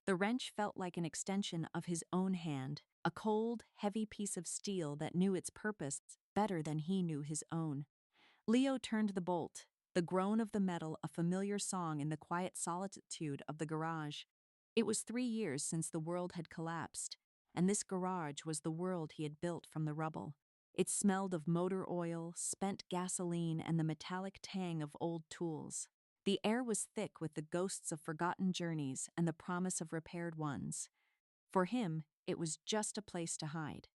The wrench felt like an extension of his own hand, a cold, heavy piece of steel that knew its purpose better than he knew his own. Leo turned the bolt, the groan of the metal a familiar song in the quiet solitude of the garage. It was 3 years since the world had collapsed, and this garage was the world he had built from the rubble. It smelled of motor oil, spent gasoline, and the metallic tang of old tools. The air was thick with the ghosts of forgotten journeys and the promise of repaired ones. For him, it was just a place to hide.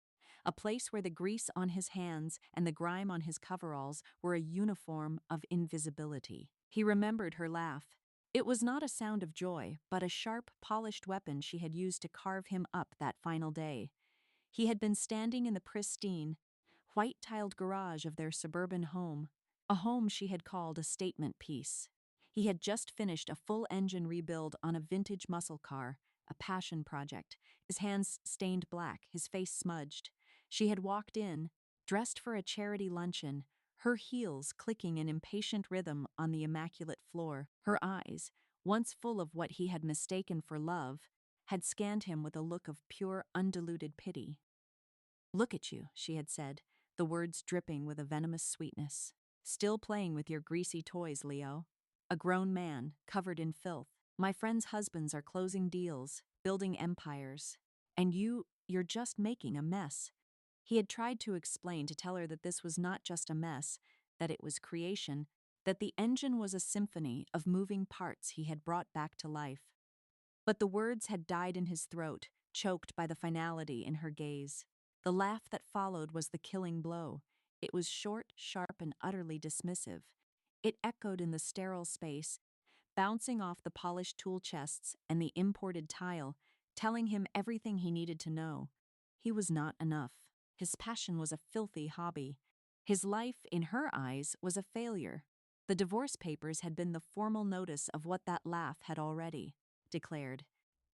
A place where the grease on his hands and the grime on his coveralls were a uniform of invisibility. He remembered her laugh. It was not a sound of joy, but a sharp, polished weapon she had used to carve him up that final day. He had been standing in the pristine, white-tiled garage of their suburban home, a home she had called a statement piece. He had just finished a full-engine rebuild on a vintage muscle car, a passion project, his hands stained black, his face smudged. She had walked in, dressed for a charity luncheon, her heels clicking in impatient rhythm on the immaculate floor. Her eyes, once full of what he had mistaken for love, had scanned him with a look of pure, undiluted pity. "Look at you," she had said, the words dripping with a venomous sweetness. "Still playing with your greasy toys, Leo. A grown man, covered in filth. My friends' husbands are closing deals, building empires. And you're just making a mess." He had tried to explain, to tell her that this was not just a mess, that it was creation, that the engine was a symphony of moving parts he had brought back to life. But the words had died in his throat, choked by the finality in her gaze. The laugh that followed was the killing blow. It was short, sharp, and utterly dismissive. It echoed in the sterile space, bouncing off the polished tool chests and the imported tile, telling him everything he needed to know. He was not enough. His passion was a filthy hobby. His life, in her eyes, was a failure. The divorce papers had been the formal notice of what that laugh had already declared.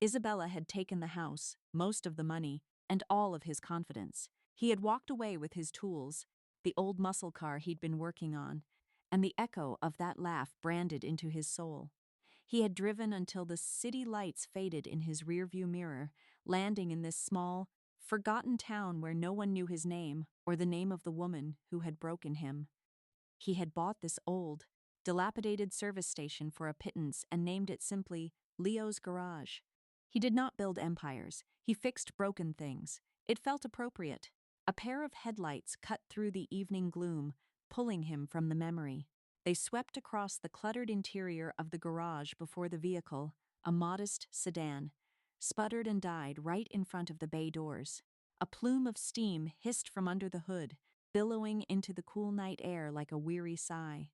Isabella had taken the house, most of the money, and all of his confidence. He had walked away with his tools, the old muscle car he'd been working on, and the echo of that laugh branded into his soul. He had driven until the city lights faded in his rearview mirror, landing in this small, forgotten town where no one knew his name or the name of the woman who had broken him. He had bought this old, dilapidated service station for a pittance and named it simply Leo's Garage. He did not build empires, he fixed broken things. It felt appropriate. A pair of headlights cut through the evening gloom, pulling him from the memory. They swept across the cluttered interior of the garage before the vehicle, a modest sedan, sputtered and died right in front of the bay doors. A plume of steam hissed from under the hood, billowing into the cool night air like a weary sigh.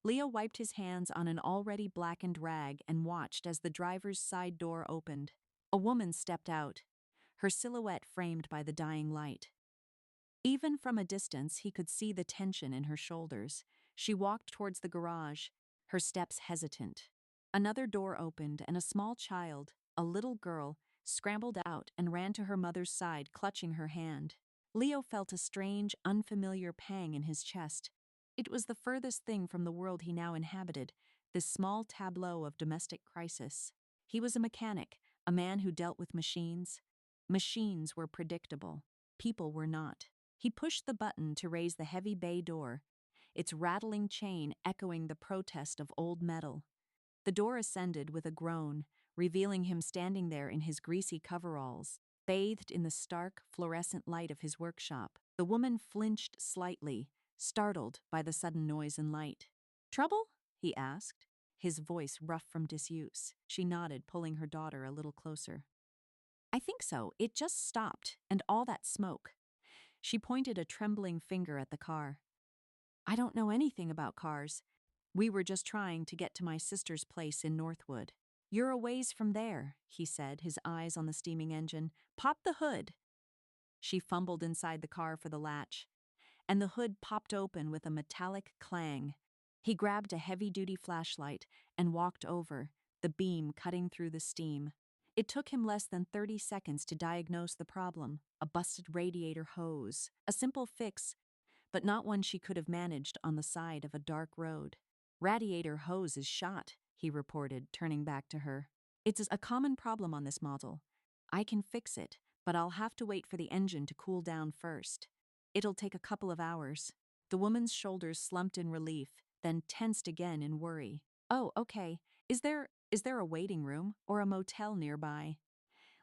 Leo wiped his hands on an already blackened rag and watched as the driver's side door opened. A woman stepped out, her silhouette framed by the dying light. Even from a distance, he could see the tension in her shoulders. She walked towards the garage, her steps hesitant. Another door opened, and a small child, a little girl, scrambled out and ran to her mother's side, clutching her hand. Leo felt a strange, unfamiliar pang in his chest. It was the furthest thing from the world he now inhabited, this small tableau of domestic crisis. He was a mechanic, a man who dealt with machines. Machines were predictable. People were not. He pushed the button to raise the heavy bay door, its rattling chain echoing the protest of old metal. The door ascended with a groan, revealing him standing there in his greasy coveralls, bathed in the stark, fluorescent light of his workshop. The woman flinched slightly, startled by the sudden noise and light. "Trouble?" he asked, his voice rough from disuse. She nodded, pulling her daughter a little closer. "I think so. It just stopped, and all that smoke." She pointed a trembling finger at the car. "I don't know anything about cars. We were just trying to get to my sister's place in Northwood." "You're a ways from there," he said, his eyes on the steaming engine. "Pop the hood." She fumbled inside the car for the latch, and the hood popped open with a metallic clang. He grabbed a heavy-duty flashlight and walked over, the beam cutting through the steam. It took him less than 30 seconds to diagnose the problem, a busted radiator hose. A simple fix, but not one she could have managed on the side of a dark road. "Radiator hose is shot," he reported, turning back to her. It's a common problem on this model. I can fix it, but I'll have to wait for the engine to cool down first. It'll take a couple of hours. The woman's shoulders slumped in relief, then tensed again in worry. Oh, okay. Is there a waiting room or a motel nearby?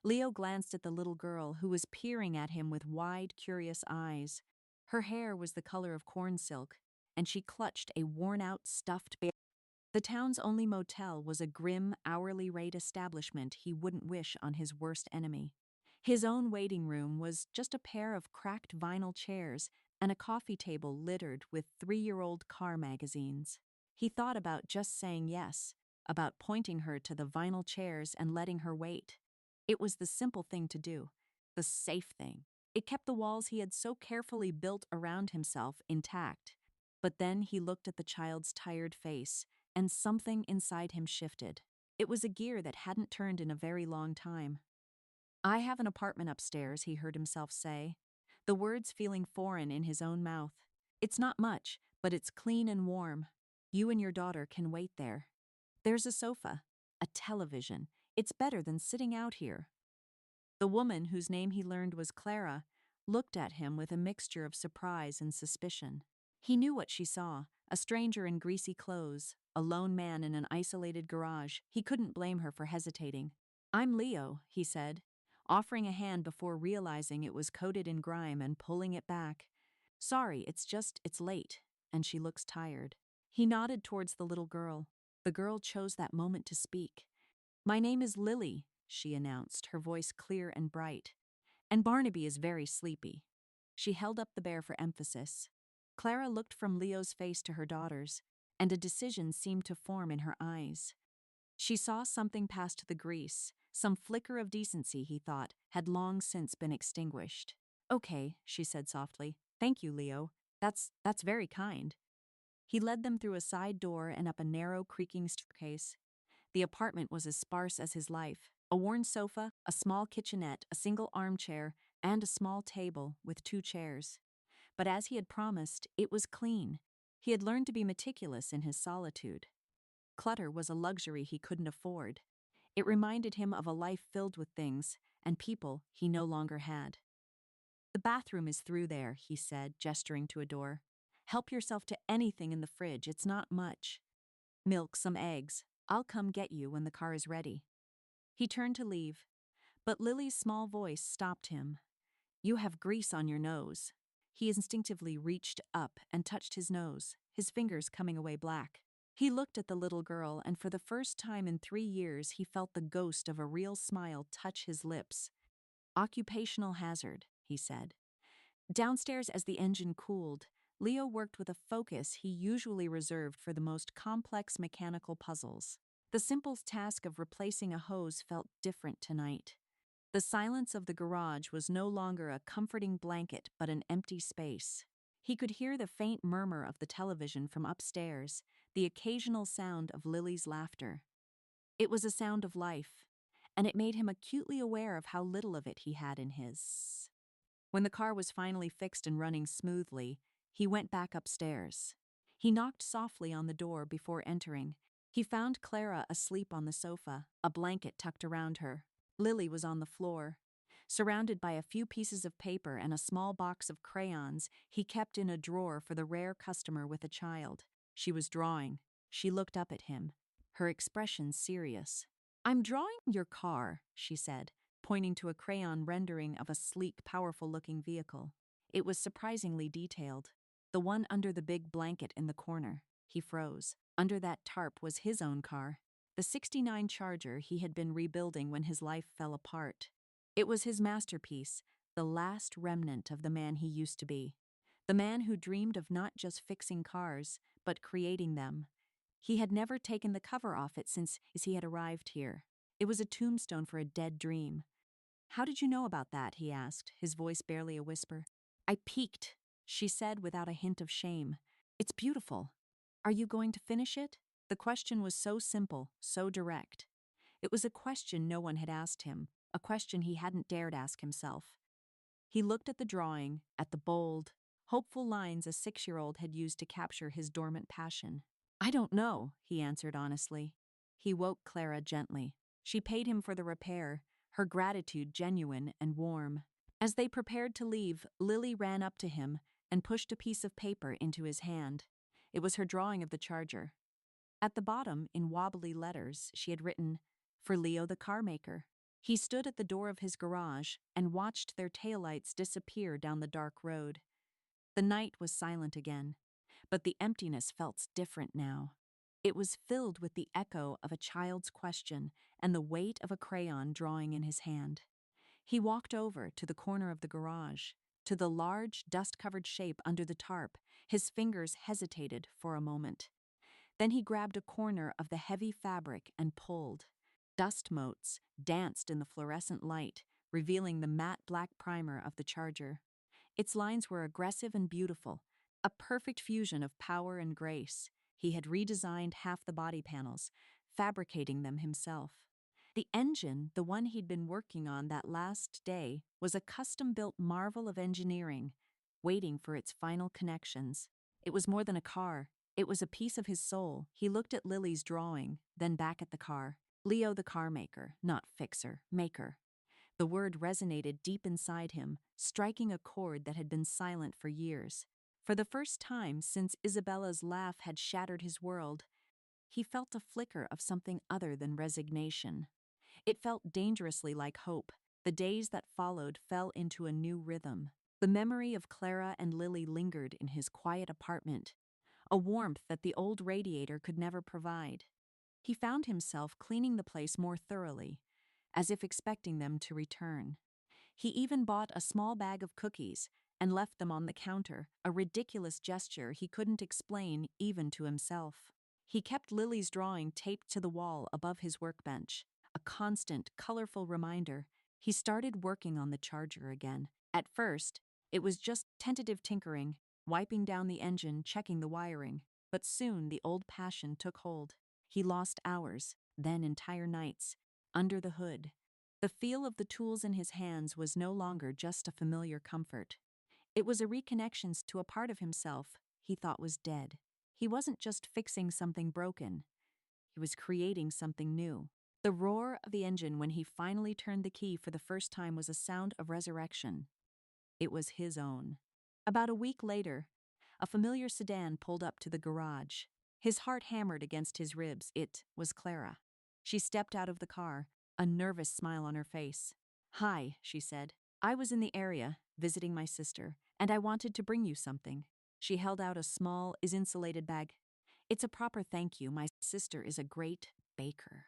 Leo glanced at the little girl who was peering at him with wide, curious eyes. Her hair was the color of corn silk, and she clutched a worn-out stuffed bear. The town's only motel was a grim, hourly rate establishment he wouldn't wish on his worst enemy. His own waiting room was just a pair of cracked vinyl chairs and a coffee table littered with 3-year-old car magazines. He thought about just saying yes, about pointing her to the vinyl chairs and letting her wait. It was the simple thing to do, the safe thing. It kept the walls he had so carefully built around himself intact. But then he looked at the child's tired face, and something inside him shifted. It was a gear that hadn't turned in a very long time. I have an apartment upstairs, he heard himself say, the words feeling foreign in his own mouth. It's not much, but it's clean and warm. You and your daughter can wait there. There's a sofa, a television. It's better than sitting out here. The woman, whose name he learned was Clara, looked at him with a mixture of surprise and suspicion. He knew what she saw, a stranger in greasy clothes, a lone man in an isolated garage. He couldn't blame her for hesitating. I'm Leo, he said, offering a hand before realizing it was coated in grime and pulling it back. Sorry, it's late, and she looks tired. He nodded towards the little girl. The girl chose that moment to speak. My name is Lily, she announced, her voice clear and bright. And Barnaby is very sleepy. She held up the bear for emphasis. Clara looked from Leo's face to her daughter's, and a decision seemed to form in her eyes. She saw something past the grease, some flicker of decency, he thought, had long since been extinguished. Okay, she said softly. Thank you, Leo. That's very kind. He led them through a side door and up a narrow, creaking staircase. The apartment was as sparse as his life. A worn sofa, a small kitchenette, a single armchair, and a small table with 2 chairs. But as he had promised, it was clean. He had learned to be meticulous in his solitude. Clutter was a luxury he couldn't afford. It reminded him of a life filled with things and people he no longer had. The bathroom is through there, he said, gesturing to a door. Help yourself to anything in the fridge, it's not much. Milk, some eggs. I'll come get you when the car is ready. He turned to leave, but Lily's small voice stopped him. You have grease on your nose. He instinctively reached up and touched his nose, his fingers coming away black. He looked at the little girl, and for the first time in 3 years he felt the ghost of a real smile touch his lips. Occupational hazard, he said. Downstairs, as the engine cooled, Leo worked with a focus he usually reserved for the most complex mechanical puzzles. The simple task of replacing a hose felt different tonight. The silence of the garage was no longer a comforting blanket but an empty space. He could hear the faint murmur of the television from upstairs, the occasional sound of Lily's laughter. It was a sound of life, and it made him acutely aware of how little of it he had in his. When the car was finally fixed and running smoothly, he went back upstairs. He knocked softly on the door before entering. He found Clara asleep on the sofa, a blanket tucked around her. Lily was on the floor. Surrounded by a few pieces of paper and a small box of crayons he kept in a drawer for the rare customer with a child. She was drawing. She looked up at him, her expression serious. I'm drawing your car, she said, pointing to a crayon rendering of a sleek, powerful-looking vehicle. It was surprisingly detailed. The one under the big blanket in the corner. He froze. Under that tarp was his own car, the '69 Charger he had been rebuilding when his life fell apart. It was his masterpiece, the last remnant of the man he used to be. The man who dreamed of not just fixing cars, but creating them. He had never taken the cover off it since he had arrived here. It was a tombstone for a dead dream. How did you know about that? He asked, his voice barely a whisper. I peeked, she said without a hint of shame. It's beautiful. Are you going to finish it? The question was so simple, so direct. It was a question no one had asked him, a question he hadn't dared ask himself. He looked at the drawing, at the bold, hopeful lines a 6-year-old had used to capture his dormant passion. I don't know, he answered honestly. He woke Clara gently. She paid him for the repair, her gratitude genuine and warm. As they prepared to leave, Lily ran up to him and pushed a piece of paper into his hand. It was her drawing of the charger. At the bottom, in wobbly letters, she had written, "For Leo the carmaker." He stood at the door of his garage and watched their taillights disappear down the dark road. The night was silent again, but the emptiness felt different now. It was filled with the echo of a child's question and the weight of a crayon drawing in his hand. He walked over to the corner of the garage, to the large, dust-covered shape under the tarp. His fingers hesitated for a moment. Then he grabbed a corner of the heavy fabric and pulled. Dust motes danced in the fluorescent light, revealing the matte black primer of the charger. Its lines were aggressive and beautiful, a perfect fusion of power and grace. He had redesigned half the body panels, fabricating them himself. The engine, the one he'd been working on that last day, was a custom-built marvel of engineering, waiting for its final connections. It was more than a car. It was a piece of his soul. He looked at Lily's drawing, then back at the car. Leo the car maker, not fixer, maker. The word resonated deep inside him, striking a chord that had been silent for years. For the first time since Isabella's laugh had shattered his world, he felt a flicker of something other than resignation. It felt dangerously like hope. The days that followed fell into a new rhythm. The memory of Clara and Lily lingered in his quiet apartment, a warmth that the old radiator could never provide. He found himself cleaning the place more thoroughly, as if expecting them to return. He even bought a small bag of cookies and left them on the counter, a ridiculous gesture he couldn't explain even to himself. He kept Lily's drawing taped to the wall above his workbench, a constant, colorful reminder. He started working on the charger again. At first, it was just tentative tinkering, wiping down the engine, checking the wiring. But soon the old passion took hold. He lost hours, then entire nights, under the hood. The feel of the tools in his hands was no longer just a familiar comfort. It was a reconnection to a part of himself he thought was dead. He wasn't just fixing something broken. He was creating something new. The roar of the engine when he finally turned the key for the first time was a sound of resurrection. It was his own. About a week later, a familiar sedan pulled up to the garage. His heart hammered against his ribs. It was Clara. She stepped out of the car, a nervous smile on her face. "Hi," she said. "I was in the area, visiting my sister, and I wanted to bring you something." She held out a small, insulated bag. "It's a proper thank you. My sister is a great baker."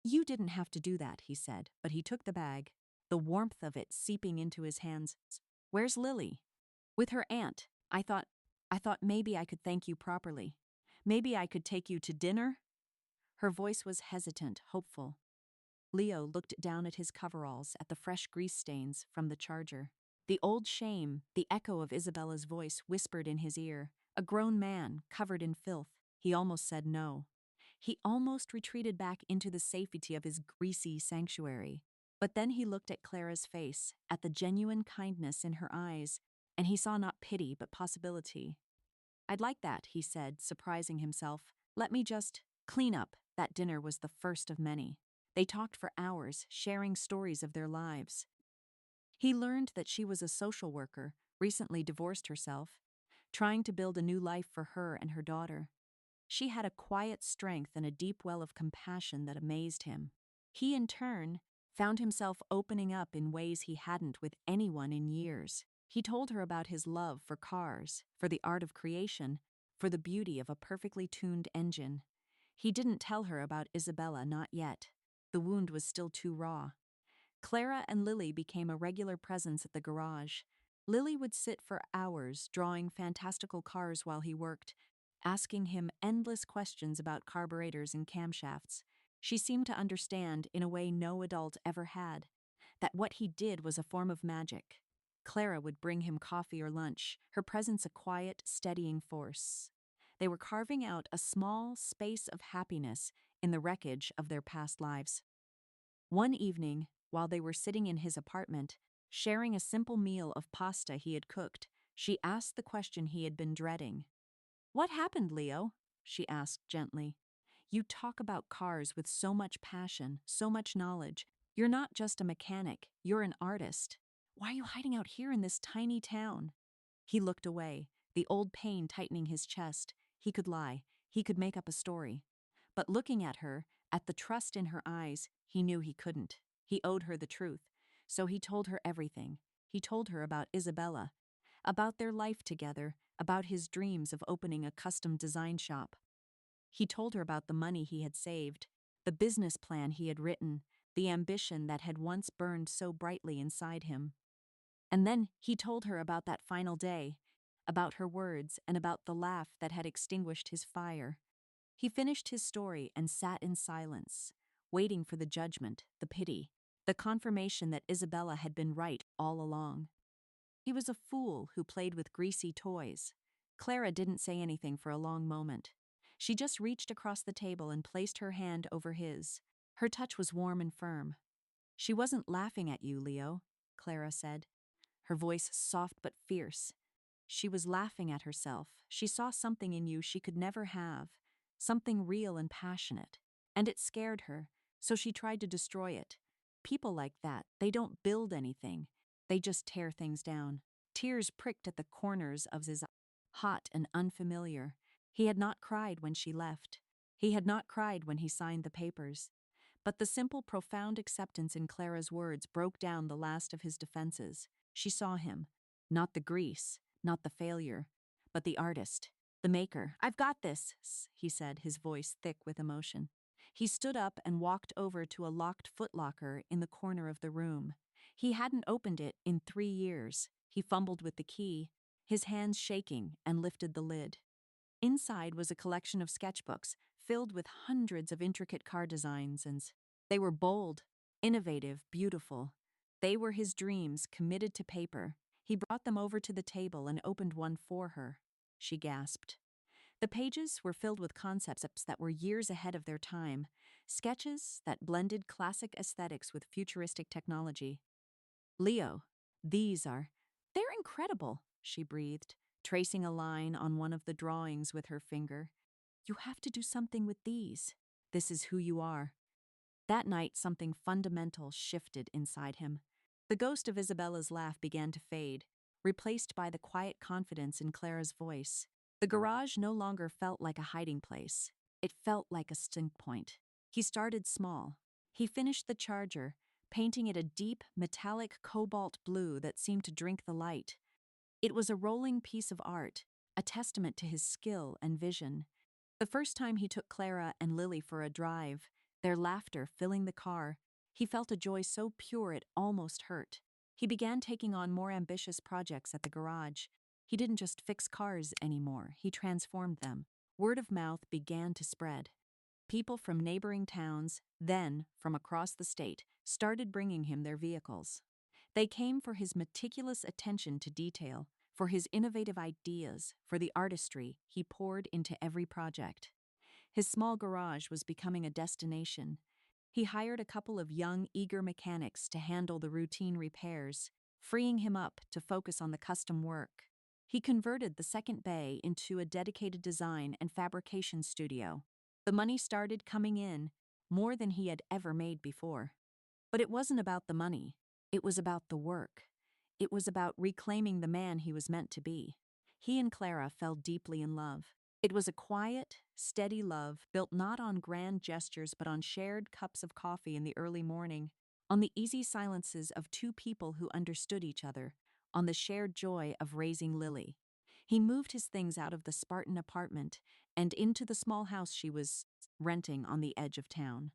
"You didn't have to do that," he said, but he took the bag, the warmth of it seeping into his hands. "Where's Lily?" "With her aunt. I thought maybe I could thank you properly. Maybe I could take you to dinner?" Her voice was hesitant, hopeful. Leo looked down at his coveralls, at the fresh grease stains from the charger. The old shame, the echo of Isabella's voice whispered in his ear. A grown man, covered in filth. He almost said no. He almost retreated back into the safety of his greasy sanctuary. But then he looked at Clara's face, at the genuine kindness in her eyes, and he saw not pity but possibility. "I'd like that," he said, surprising himself. "Let me just clean up." That dinner was the first of many. They talked for hours, sharing stories of their lives. He learned that she was a social worker, recently divorced herself, trying to build a new life for her and her daughter. She had a quiet strength and a deep well of compassion that amazed him. He, in turn, found himself opening up in ways he hadn't with anyone in years. He told her about his love for cars, for the art of creation, for the beauty of a perfectly tuned engine. He didn't tell her about Isabella, not yet. The wound was still too raw. Clara and Lily became a regular presence at the garage. Lily would sit for hours drawing fantastical cars while he worked, asking him endless questions about carburetors and camshafts. She seemed to understand, in a way no adult ever had, that what he did was a form of magic. Clara would bring him coffee or lunch, her presence a quiet, steadying force. They were carving out a small space of happiness in the wreckage of their past lives. One evening, while they were sitting in his apartment, sharing a simple meal of pasta he had cooked, she asked the question he had been dreading. "What happened, Leo?" she asked gently. You talk about cars with so much passion, so much knowledge. You're not just a mechanic, you're an artist. Why are you hiding out here in this tiny town?" He looked away, the old pain tightening his chest. He could lie, he could make up a story. But looking at her, at the trust in her eyes, he knew he couldn't. He owed her the truth. So he told her everything. He told her about Isabella, about their life together, about his dreams of opening a custom design shop. He told her about the money he had saved, the business plan he had written, the ambition that had once burned so brightly inside him. And then he told her about that final day, about her words and about the laugh that had extinguished his fire. He finished his story and sat in silence, waiting for the judgment, the pity, the confirmation that Isabella had been right all along. He was a fool who played with greasy toys. Clara didn't say anything for a long moment. She just reached across the table and placed her hand over his. Her touch was warm and firm. "She wasn't laughing at you, Leo," Clara said, her voice soft but fierce. "She was laughing at herself. She saw something in you she could never have, something real and passionate. And it scared her, so she tried to destroy it. People like that, they don't build anything. They just tear things down." Tears pricked at the corners of his eyes, hot and unfamiliar. He had not cried when she left. He had not cried when he signed the papers. But the simple, profound acceptance in Clara's words broke down the last of his defenses. She saw him, not the grease, not the failure, but the artist, the maker. "I've got this," he said, his voice thick with emotion. He stood up and walked over to a locked footlocker in the corner of the room. He hadn't opened it in 3 years. He fumbled with the key, his hands shaking, and lifted the lid. Inside was a collection of sketchbooks filled with hundreds of intricate car designs, and they were bold, innovative, beautiful. They were his dreams committed to paper. He brought them over to the table and opened one for her. She gasped. The pages were filled with concepts that were years ahead of their time, sketches that blended classic aesthetics with futuristic technology. "Leo, they're incredible," she breathed, tracing a line on one of the drawings with her finger. "You have to do something with these. This is who you are." That night, something fundamental shifted inside him. The ghost of Isabella's laugh began to fade, replaced by the quiet confidence in Clara's voice. The garage no longer felt like a hiding place. It felt like a sync point. He started small. He finished the charger, painting it a deep, metallic cobalt blue that seemed to drink the light. It was a rolling piece of art, a testament to his skill and vision. The first time he took Clara and Lily for a drive, their laughter filling the car, he felt a joy so pure it almost hurt. He began taking on more ambitious projects at the garage. He didn't just fix cars anymore, he transformed them. Word of mouth began to spread. People from neighboring towns, then from across the state, started bringing him their vehicles. They came for his meticulous attention to detail, for his innovative ideas, for the artistry he poured into every project. His small garage was becoming a destination. He hired a couple of young, eager mechanics to handle the routine repairs, freeing him up to focus on the custom work. He converted the second bay into a dedicated design and fabrication studio. The money started coming in, more than he had ever made before. But it wasn't about the money. It was about the work. It was about reclaiming the man he was meant to be. He and Clara fell deeply in love. It was a quiet, steady love built not on grand gestures but on shared cups of coffee in the early morning, on the easy silences of two people who understood each other, on the shared joy of raising Lily. He moved his things out of the Spartan apartment and into the small house she was renting on the edge of town.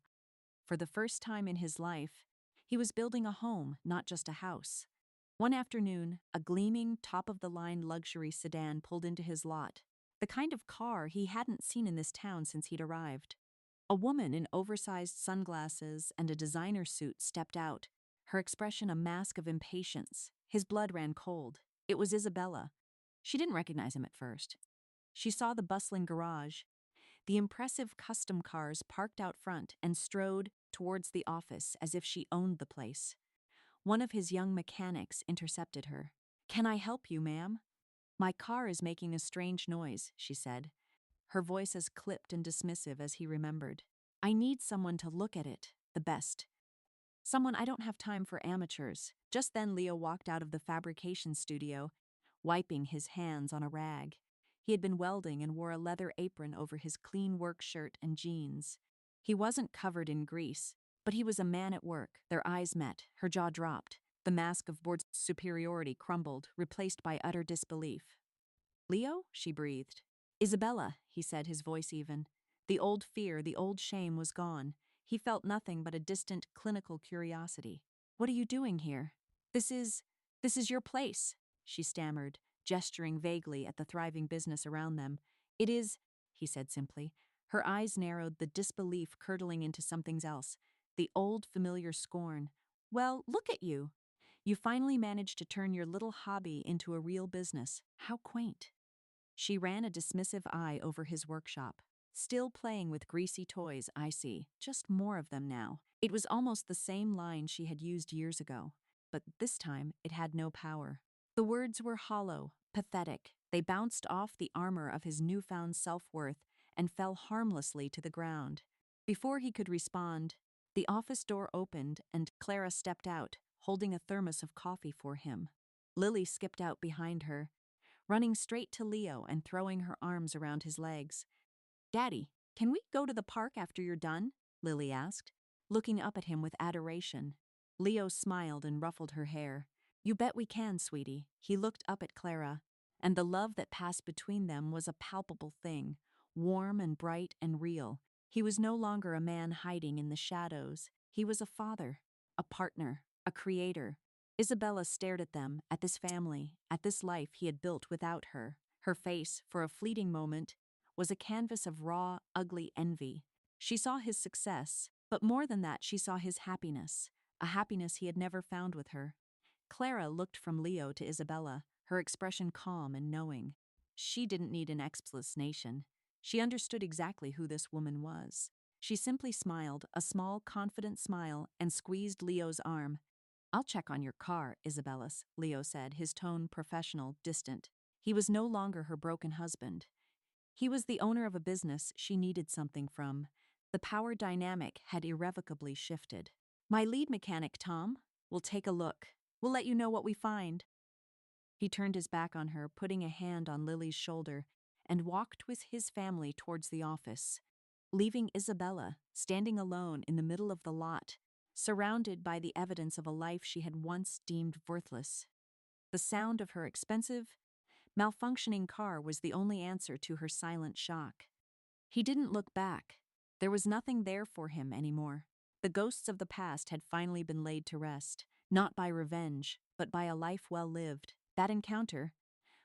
For the first time in his life, he was building a home, not just a house. One afternoon, a gleaming, top-of-the-line luxury sedan pulled into his lot, the kind of car he hadn't seen in this town since he'd arrived. A woman in oversized sunglasses and a designer suit stepped out, her expression a mask of impatience. His blood ran cold. It was Isabella. She didn't recognize him at first. She saw the bustling garage, the impressive custom cars parked out front, and strode towards the office as if she owned the place. One of his young mechanics intercepted her. "Can I help you, ma'am?" "My car is making a strange noise," she said. her voice as clipped and dismissive as he remembered. I need someone to look at it, the best. Someone I don't have time for amateurs. Just then Leo walked out of the fabrication studio, wiping his hands on a rag. He had been welding and wore a leather apron over his clean work shirt and jeans. He wasn't covered in grease, but he was a man at work. Their eyes met, her jaw dropped. The mask of bored superiority crumbled, replaced by utter disbelief. Leo? She breathed. Isabella, he said, his voice even. The old fear, the old shame was gone. He felt nothing but a distant, clinical curiosity. What are you doing here? This is your place, she stammered, gesturing vaguely at the thriving business around them. It is, he said simply. Her eyes narrowed, the disbelief curdling into something else. The old familiar scorn. Well, look at you. You finally managed to turn your little hobby into a real business. How quaint. She ran a dismissive eye over his workshop. Still playing with greasy toys, I see. Just more of them now. It was almost the same line she had used years ago, but this time it had no power. The words were hollow, pathetic. They bounced off the armor of his newfound self-worth and fell harmlessly to the ground. Before he could respond, the office door opened and Clara stepped out, holding a thermos of coffee for him. Lily skipped out behind her, running straight to Leo and throwing her arms around his legs. Daddy, can we go to the park after you're done? Lily asked, looking up at him with adoration. Leo smiled and ruffled her hair. You bet we can, sweetie. He looked up at Clara, and the love that passed between them was a palpable thing, warm and bright and real. He was no longer a man hiding in the shadows. He was a father, a partner, a creator. Isabella stared at them, at this family, at this life he had built without her. Her face, for a fleeting moment, was a canvas of raw, ugly envy. She saw his success, but more than that she saw his happiness, a happiness he had never found with her. Clara looked from Leo to Isabella, her expression calm and knowing. She didn't need an explanation. She understood exactly who this woman was. She simply smiled, a small, confident smile, and squeezed Leo's arm. I'll check on your car, Isabellas, Leo said, his tone professional, distant. He was no longer her broken husband. He was the owner of a business she needed something from. The power dynamic had irrevocably shifted. My lead mechanic, Tom, will take a look. We'll let you know what we find. He turned his back on her, putting a hand on Lily's shoulder, and walked with his family towards the office, leaving Isabella standing alone in the middle of the lot, surrounded by the evidence of a life she had once deemed worthless. The sound of her expensive, malfunctioning car was the only answer to her silent shock. He didn't look back. There was nothing there for him anymore. The ghosts of the past had finally been laid to rest, not by revenge, but by a life well lived. That encounter,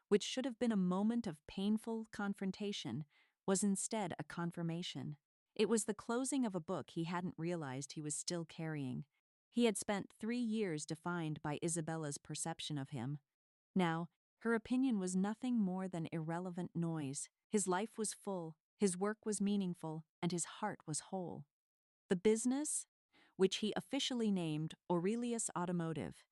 which should have been a moment of painful confrontation, was instead a confirmation. It was the closing of a book he hadn't realized he was still carrying. He had spent 3 years defined by Isabella's perception of him. Now, her opinion was nothing more than irrelevant noise. His life was full, his work was meaningful, and his heart was whole. The business, which he officially named Aurelius Automotive,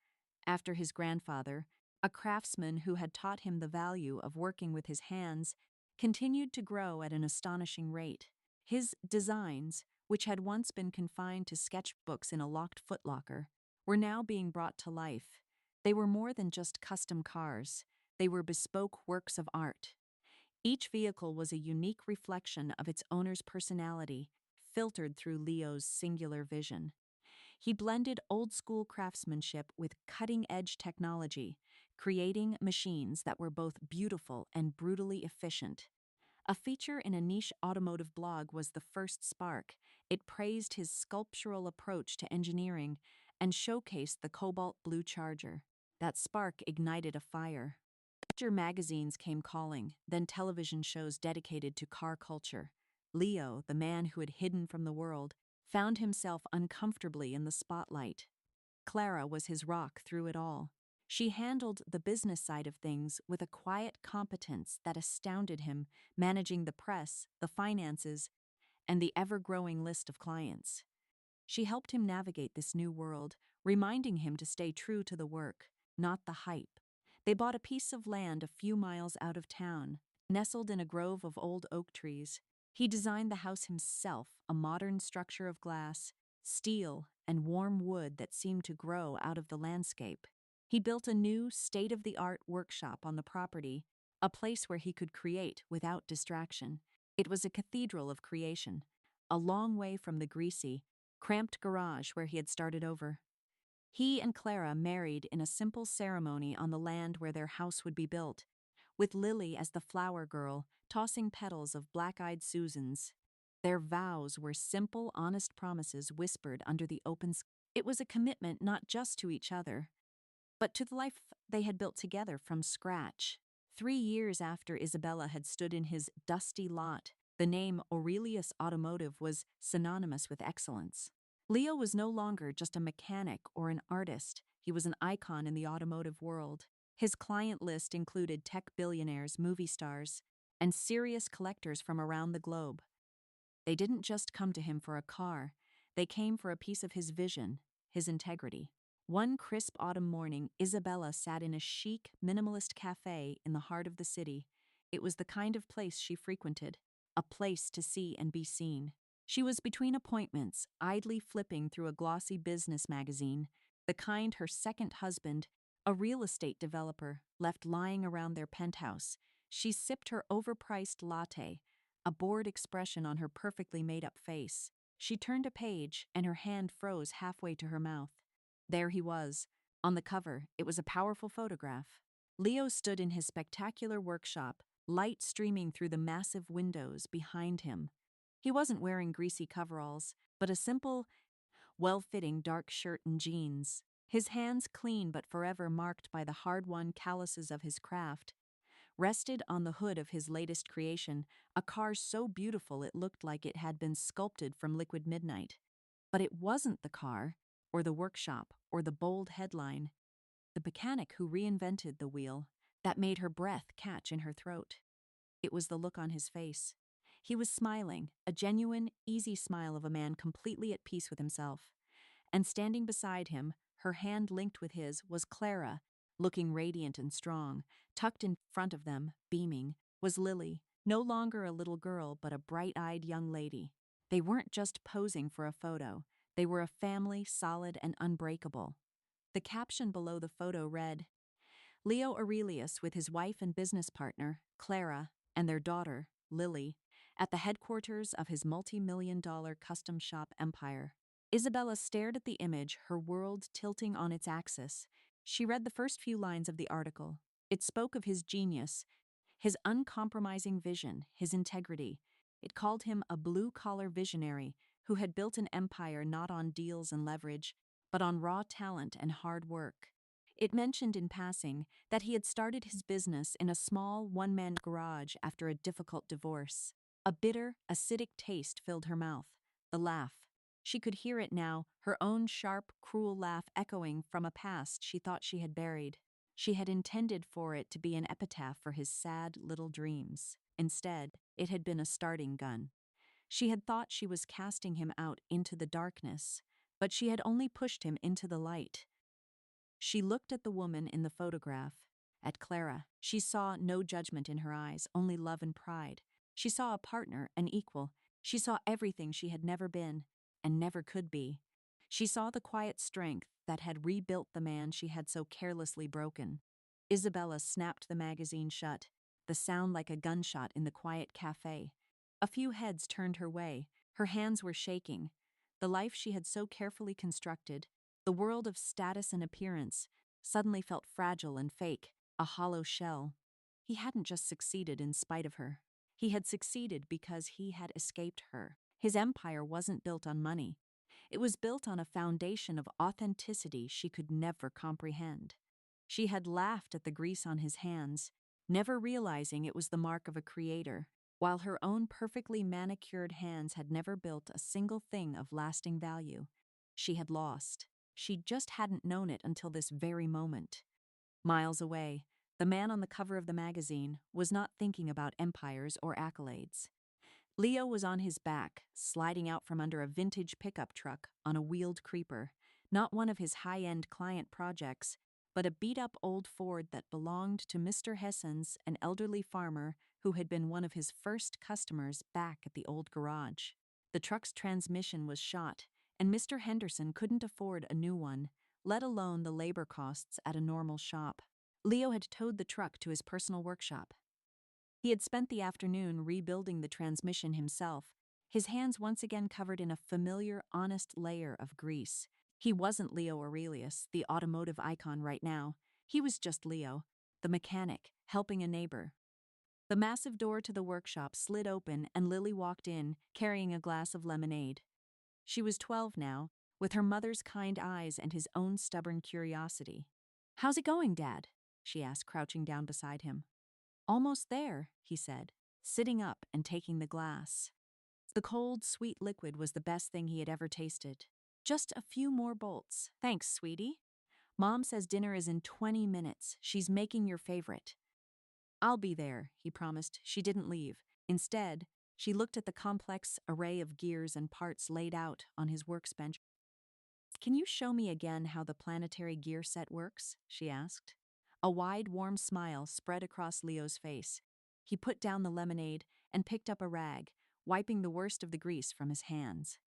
after his grandfather, a craftsman who had taught him the value of working with his hands, continued to grow at an astonishing rate. His designs, which had once been confined to sketchbooks in a locked footlocker, were now being brought to life. They were more than just custom cars. They were bespoke works of art. Each vehicle was a unique reflection of its owner's personality, filtered through Leo's singular vision. He blended old-school craftsmanship with cutting-edge technology, creating machines that were both beautiful and brutally efficient. A feature in a niche automotive blog was the first spark. It praised his sculptural approach to engineering and showcased the cobalt blue Charger. That spark ignited a fire. Major magazines came calling, then television shows dedicated to car culture. Leo, the man who had hidden from the world, found himself uncomfortably in the spotlight. Clara was his rock through it all. She handled the business side of things with a quiet competence that astounded him, managing the press, the finances, and the ever-growing list of clients. She helped him navigate this new world, reminding him to stay true to the work, not the hype. They bought a piece of land a few miles out of town, Nestled in a grove of old oak trees, he designed the house himself, a modern structure of glass, steel, and warm wood that seemed to grow out of the landscape. He built a new, state-of-the-art workshop on the property, a place where he could create without distraction. It was a cathedral of creation, a long way from the greasy, cramped garage where he had started over. He and Clara married in a simple ceremony on the land where their house would be built, with Lily as the flower girl, tossing petals of black-eyed Susans. Their vows were simple, honest promises whispered under the open sky. It was a commitment not just to each other, but to the life they had built together from scratch. 3 years after Isabella had stood in his dusty lot, the name Aurelius Automotive was synonymous with excellence. Leo was no longer just a mechanic or an artist, he was an icon in the automotive world. His client list included tech billionaires, movie stars, and serious collectors from around the globe. They didn't just come to him for a car, they came for a piece of his vision, his integrity. One crisp autumn morning, Isabella sat in a chic, minimalist cafe in the heart of the city. It was the kind of place she frequented, a place to see and be seen. She was between appointments, idly flipping through a glossy business magazine, the kind her second husband, a real estate developer, left lying around their penthouse. She sipped her overpriced latte, a bored expression on her perfectly made-up face. She turned a page, and her hand froze halfway to her mouth. There he was. On the cover, it was a powerful photograph. Leo stood in his spectacular workshop, light streaming through the massive windows behind him. He wasn't wearing greasy coveralls, but a simple, well-fitting dark shirt and jeans. His hands, clean but forever marked by the hard-won calluses of his craft, rested on the hood of his latest creation, a car so beautiful it looked like it had been sculpted from liquid midnight. But it wasn't the car, or the workshop, or the bold headline. The mechanic who reinvented the wheel, that made her breath catch in her throat. It was the look on his face. He was smiling, a genuine, easy smile of a man completely at peace with himself. And standing beside him, her hand linked with his, was Clara, looking radiant and strong. Tucked in front of them, beaming, was Lily, no longer a little girl but a bright-eyed young lady. They weren't just posing for a photo, they were a family, solid and unbreakable. The caption below the photo read, Leo Aurelius with his wife and business partner, Clara, and their daughter, Lily, at the headquarters of his multi-million-dollar custom shop empire. Isabella stared at the image, her world tilting on its axis. She read the first few lines of the article. It spoke of his genius, his uncompromising vision, his integrity. It called him a blue-collar visionary who had built an empire not on deals and leverage, but on raw talent and hard work. It mentioned in passing that he had started his business in a small one-man garage after a difficult divorce. A bitter, acidic taste filled her mouth. The laugh. She could hear it now, her own sharp, cruel laugh echoing from a past she thought she had buried. She had intended for it to be an epitaph for his sad little dreams. Instead, it had been a starting gun. She had thought she was casting him out into the darkness, but she had only pushed him into the light. She looked at the woman in the photograph, at Clara. She saw no judgment in her eyes, only love and pride. She saw a partner, an equal. She saw everything she had never been, and never could be. She saw the quiet strength that had rebuilt the man she had so carelessly broken. Isabella snapped the magazine shut, the sound like a gunshot in the quiet cafe. A few heads turned her way. Her hands were shaking. The life she had so carefully constructed, the world of status and appearance, suddenly felt fragile and fake, a hollow shell. He hadn't just succeeded in spite of her. He had succeeded because he had escaped her. His empire wasn't built on money. It was built on a foundation of authenticity she could never comprehend. She had laughed at the grease on his hands, never realizing it was the mark of a creator, while her own perfectly manicured hands had never built a single thing of lasting value. She had lost. She just hadn't known it until this very moment. Miles away, the man on the cover of the magazine was not thinking about empires or accolades. Leo was on his back, sliding out from under a vintage pickup truck on a wheeled creeper, not one of his high-end client projects, but a beat-up old Ford that belonged to Mr. Hessens, an elderly farmer who had been one of his first customers back at the old garage. The truck's transmission was shot, and Mr. Henderson couldn't afford a new one, let alone the labor costs at a normal shop. Leo had towed the truck to his personal workshop. He had spent the afternoon rebuilding the transmission himself, his hands once again covered in a familiar, honest layer of grease. He wasn't Leo Aurelius, the automotive icon right now. He was just Leo, the mechanic, helping a neighbor. The massive door to the workshop slid open and Lily walked in, carrying a glass of lemonade. She was 12 now, with her mother's kind eyes and his own stubborn curiosity. "How's it going, Dad?" she asked, crouching down beside him. "Almost there," he said, sitting up and taking the glass. The cold, sweet liquid was the best thing he had ever tasted. "Just a few more bolts. Thanks, sweetie. Mom says dinner is in 20 minutes. She's making your favorite." "I'll be there," he promised. She didn't leave. Instead, she looked at the complex array of gears and parts laid out on his workbench. "Can you show me again how the planetary gear set works?" she asked. A wide, warm smile spread across Leo's face. He put down the lemonade and picked up a rag, wiping the worst of the grease from his hands.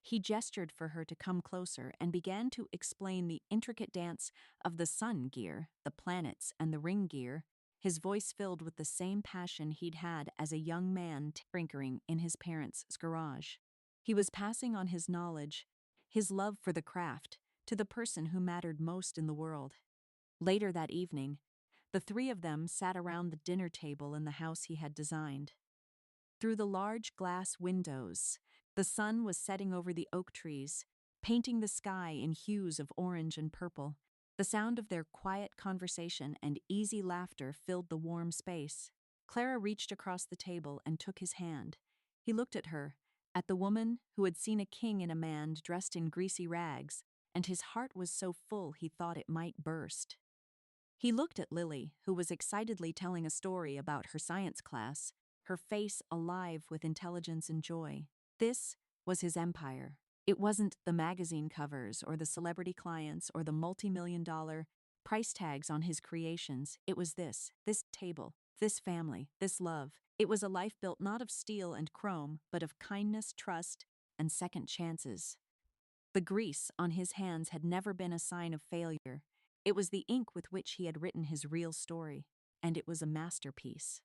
He gestured for her to come closer and began to explain the intricate dance of the sun gear, the planets, and the ring gear, his voice filled with the same passion he'd had as a young man tinkering in his parents' garage. He was passing on his knowledge, his love for the craft, to the person who mattered most in the world. Later that evening, the three of them sat around the dinner table in the house he had designed. Through the large glass windows, the sun was setting over the oak trees, painting the sky in hues of orange and purple. The sound of their quiet conversation and easy laughter filled the warm space. Clara reached across the table and took his hand. He looked at her, at the woman who had seen a king in a man dressed in greasy rags, and his heart was so full he thought it might burst. He looked at Lily, who was excitedly telling a story about her science class, her face alive with intelligence and joy. This was his empire. It wasn't the magazine covers or the celebrity clients or the multi-million-dollar price tags on his creations. It was this table, this family, this love. It was a life built not of steel and chrome, but of kindness, trust, and second chances. The grease on his hands had never been a sign of failure. It was the ink with which he had written his real story, and it was a masterpiece.